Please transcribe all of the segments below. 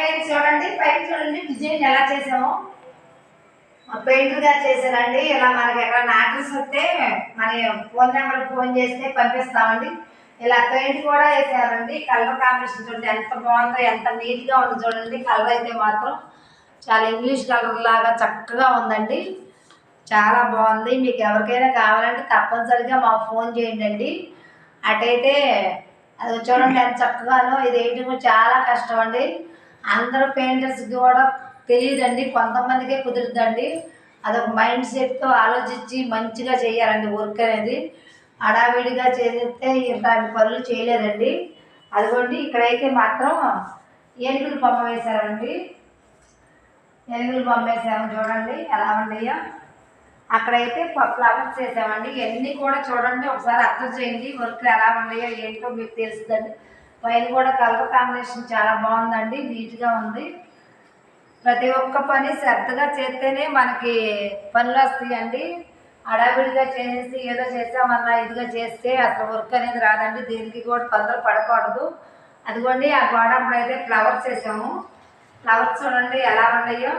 Friends చూడండి పైన చూడండి డిజైన్ ఎలా చేసామో పెయింటర్ గారు చేశారండి. ఇలా మనకి ఎక్కడ ఆర్డర్స్ వస్తే మన ఫోన్ నెంబర్ ఫోన్ చేస్తే పంపిస్తామండి. ఇలా పెయింట్ కూడా వేసారండి. కలర్ కాంబినేషన్ చూడండి ఎంత బాగుందో, ఎంత నీట్గా ఉంది చూడండి. కలర్ అయితే మాత్రం చాలా ఇంగ్లీష్ కలర్ లాగా చక్కగా ఉందండి. చాలా బాగుంది. మీకు ఎవరికైనా కావాలంటే తప్పనిసరిగా మాకు ఫోన్ చేయండి. అటైతే అది చూడండి ఎంత చక్కగానో. ఇది వేయటం చాలా కష్టం అండి. అందరూ పెయింటర్స్కి కూడా తెలియదండి, కొంతమందికే కుదురుద్దండి. అదొక మైండ్ సెట్తో ఆలోచించి మంచిగా చేయాలండి వర్క్ అనేది. హడావిడిగా చేస్తే ఇట్లాంటి పనులు చేయలేదండి. అదిగోండి ఇక్కడైతే మాత్రం ఏనుగులు బొమ్మ వేశారండి. ఏనుగులు బొమ్మ వేసాము చూడండి ఎలా ఉన్నాయో. అక్కడైతే ఫ్లవర్స్ వేసామండి. ఇవన్నీ కూడా చూడండి ఒకసారి అర్థం చేయండి. వర్క్ ఎలా ఉన్నాయో ఏంటో మీకు తెలుస్తుందండి. పైన కూడా కలర్ కాంబినేషన్ చాలా బాగుందండి, నీట్గా ఉంది. ప్రతి ఒక్క పని శ్రద్ధగా చేస్తేనే మనకి పనులు వస్తాయండి. హడావిడిగా చేసి ఏదో చేసామన్నా ఇదిగా చేస్తే అసలు వర్క్ అనేది రాదండి. దీనికి కూడా తొందర పడకూడదు. అదిగోండి ఆ గోడ అప్పుడైతే ఫ్లవర్స్ వేసాము. ఫ్లవర్స్ చూడండి ఎలా ఉన్నాయో.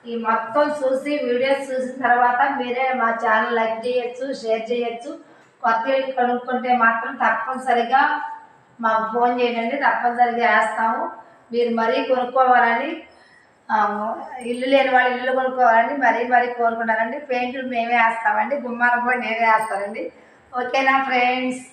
ఈ మొత్తం చూసి వీడియోస్ చూసిన తర్వాత మీరే మా ఛానల్ లైక్ చేయొచ్చు, షేర్ చేయొచ్చు. కొత్త ఇల్లు కనుక్కుంటే మాత్రం తప్పనిసరిగా మాకు ఫోన్ చేయండి, తప్పనిసరిగా వేస్తాము. మీరు మరీ కొనుక్కోవాలని, ఇల్లు లేని వాళ్ళు ఇల్లు కొనుక్కోవాలని మరీ కోరుకున్నారండి. పెయింట్లు మేమే వేస్తామండి, గుమ్మాలకు కూడా నేనే వేస్తానండి. ఓకేనా ఫ్రెండ్స్?